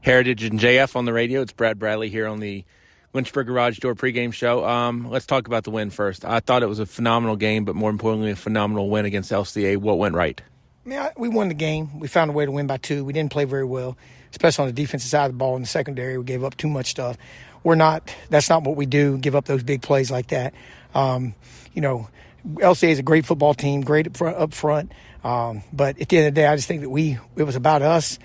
Heritage and JF on the radio. It's Brad Bradley here on the Lynchburg Garage Door pregame show. Let's talk about the win first. I thought it was a phenomenal game, but more importantly, a phenomenal win against LCA. What went right? We won the game. We found a way to win by 2. We didn't play very well, especially on the defensive side of the ball. In the secondary, we gave up too much stuff. That's not what we do, give up those big plays like that. LCA is a great football team, great up front. But at the end of the day, I just think that it was about us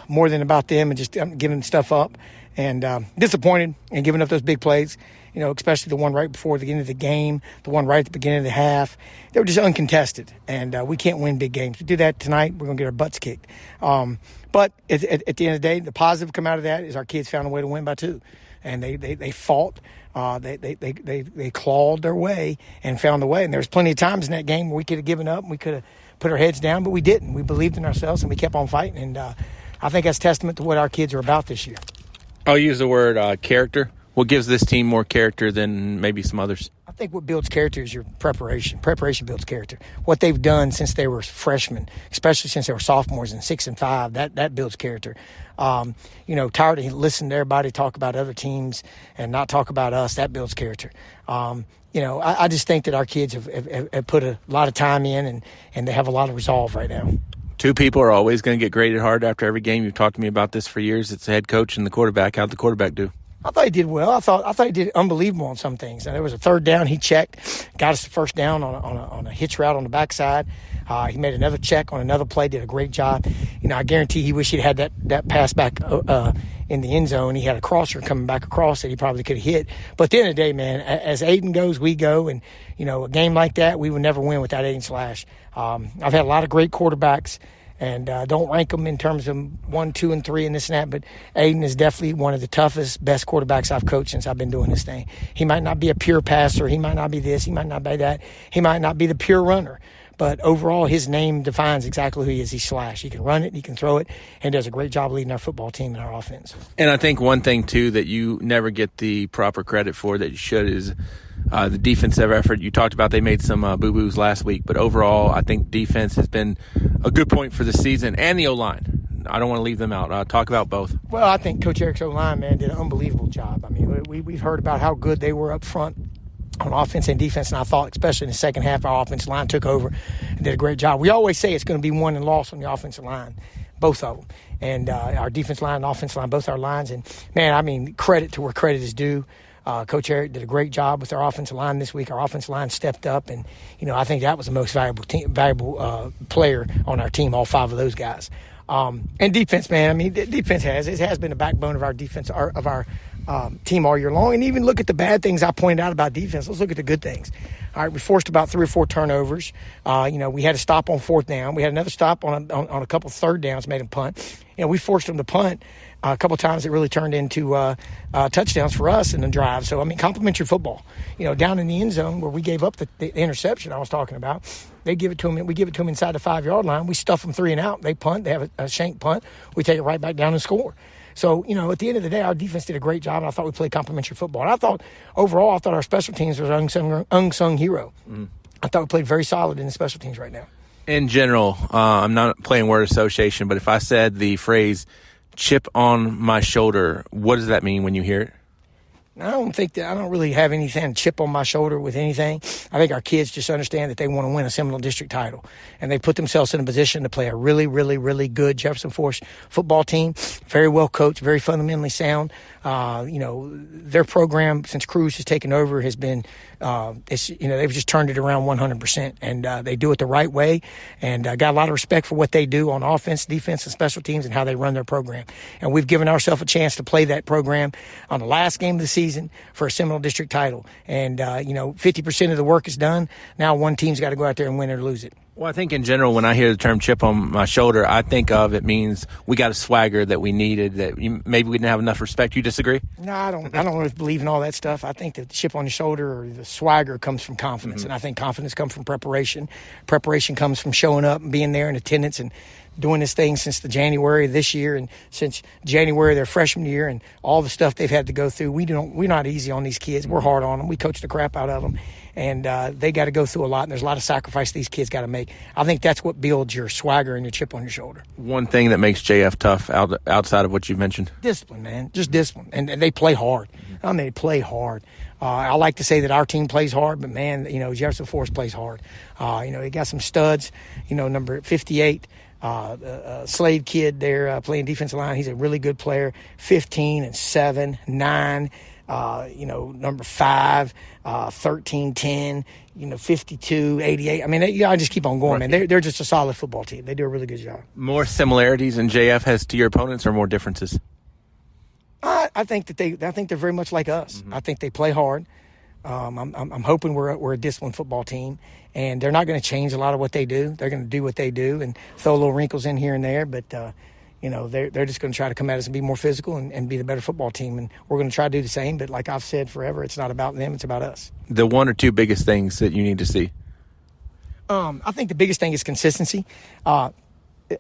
more than about them and just giving stuff up. And disappointed in giving up those big plays, especially the one right before the end of the game, the one right at the beginning of the half. They were just uncontested, and we can't win big games. To do that tonight, we're going to get our butts kicked. But at the end of the day, the positive come out of that is our kids found a way to win by 2. And they fought. They clawed their way and found a way. And there was plenty of times in that game where we could have given up and we could have put our heads down, but we didn't. We believed in ourselves, and we kept on fighting. And I think that's testament to what our kids are about this year. I'll use the word character. What gives this team more character than maybe some others? I think what builds character is your preparation. Preparation builds character. What they've done since they were freshmen, especially since they were sophomores in 6 and 5, that builds character. Tired of listening to everybody talk about other teams and not talk about us, that builds character. I just think that our kids have put a lot of time in and they have a lot of resolve right now. 2 people are always going to get graded hard after every game. You've talked to me about this for years. It's the head coach and the quarterback. How'd the quarterback do? I thought he did well. I thought he did unbelievable on some things. There was a third down he checked, got us the first down on a hitch route on the backside. He made another check on another play, did a great job. I guarantee he wished he'd had that pass back in the end zone. He had a crosser coming back across that he probably could have hit. But at the end of the day, man, as Aiden goes, we go. And, a game like that, we would never win without Aiden Slash. I've had a lot of great quarterbacks. And don't rank them in terms of 1, 2, and 3 and this and that, but Aiden is definitely one of the toughest, best quarterbacks I've coached since I've been doing this thing. He might not be a pure passer. He might not be this. He might not be that. He might not be the pure runner. But overall, his name defines exactly who he is. He's Slash. He can run it, he can throw it, and does a great job leading our football team and our offense. And I think one thing, too, that you never get the proper credit for that you should is the defensive effort. You talked about they made some boo-boos last week, but overall, I think defense has been a good point for the season, and the O-line. I don't want to leave them out. Talk about both. Well, I think Coach Eric's O-line, man, did an unbelievable job. I mean, we've heard about how good they were up front on offense and defense, and I thought, especially in the second half, our offensive line took over and did a great job. We always say it's going to be won and lost on the offensive line, both of them. And our defense line and offensive line, both our lines. And, man, credit to where credit is due. Coach Eric did a great job with our offensive line this week. Our offensive line stepped up, and I think that was the most valuable player on our team. All 5 of those guys, and defense, man. Defense has been the backbone of our defense of our team all year long. And even look at the bad things I pointed out about defense. Let's look at the good things. All right, we forced about 3 or 4 turnovers. We had a stop on 4th down. We had another stop on a couple of third downs, made them punt. We forced them to punt a couple of times. It really turned into touchdowns for us in the drive. So, complimentary football. Down in the end zone where we gave up the interception I was talking about, they give it to them. We give it to them inside the 5-yard line. We stuff them 3 and out. They punt. They have a shank punt. We take it right back down and score. So, at the end of the day, our defense did a great job, and I thought we played complimentary football. And I thought, overall, our special teams was an unsung hero. I thought we played very solid in the special teams right now. In general, I'm not playing word association, but if I said the phrase chip on my shoulder, what does that mean when you hear it? I don't really have anything chip on my shoulder with anything. I think our kids just understand that they want to win a Seminole District title. And they put themselves in a position to play a really, really, really good Jefferson Forest football team. Very well coached, very fundamentally sound. Their program, since Cruz has taken over, has been, they've just turned it around 100%. And they do it the right way. And got a lot of respect for what they do on offense, defense, and special teams and how they run their program. And we've given ourselves a chance to play that program on the last game of the season for a Seminole District title. And, 50% of the work is done. Now one team's got to go out there and win or lose it. Well, I think in general, when I hear the term chip on my shoulder, I think of it means we got a swagger that we needed, that maybe we didn't have enough respect. You disagree? No, I don't really believe in all that stuff. I think that the chip on the shoulder or the swagger comes from confidence. And I think confidence comes from preparation. Preparation comes from showing up and being there in attendance and doing this thing since the January of this year and since January of their freshman year and all the stuff they've had to go through. We're not easy on these kids. We're hard on them. We coach the crap out of them. and they got to go through a lot, and there's a lot of sacrifice these kids got to make. I think that's what builds your swagger and your chip on your shoulder. One thing that makes JF tough outside of what you mentioned? Discipline, man. Just discipline. And they play hard. I mean, they play hard. I like to say that our team plays hard, but, man, Jefferson Forest plays hard. He got some studs, number 58. Slade kid there playing defensive line. He's a really good player. 15 and 7, 9. Number 5, 13, 10. 52, 88. I mean, I just keep on going, man. They're just a solid football team. They do a really good job. More similarities than JF has to your opponents, or more differences? I think they're very much like us. I think they play hard. I'm hoping we're a disciplined football team, and they're not going to change a lot of what they do. They're going to do what they do and throw little wrinkles in here and there, but they're just going to try to come at us and be more physical and be the better football team, and we're going to try to do the same. But like I've said forever, it's not about them; it's about us. The one or two biggest things that you need to see. I think the biggest thing is consistency.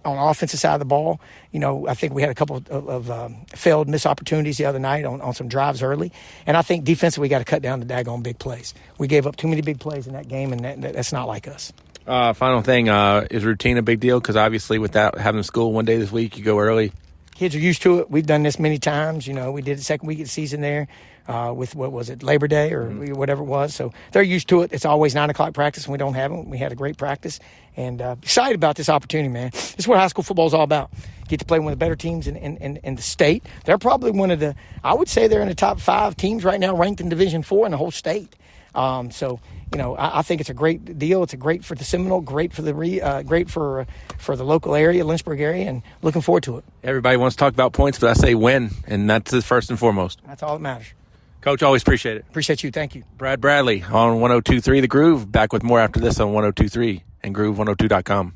On the offensive side of the ball, I think we had a couple of failed missed opportunities the other night on some drives early. And I think defensively we got to cut down the daggone big plays. We gave up too many big plays in that game, and that's not like us. Final thing, is routine a big deal? Because obviously without having school one day this week, you go early. Kids are used to it. We've done this many times. We did the second week of the season there with, what was it, Labor Day or whatever it was. So they're used to it. It's always 9 o'clock practice, and we don't have them. We had a great practice. And excited about this opportunity, man. This is what high school football is all about. Get to play one of the better teams in the state. They're probably one of the – I would say they're in the top 5 teams right now ranked in Division IV in the whole state. I think it's a great deal. It's great for the Seminole, great for the the local area, Lynchburg area, and looking forward to it. Everybody wants to talk about points, but I say win, and that's the first and foremost. That's all that matters. Coach, always appreciate it. Appreciate you. Thank you. Brad Bradley on 102.3 The Groove. Back with more after this on 102.3 and Groove102.com.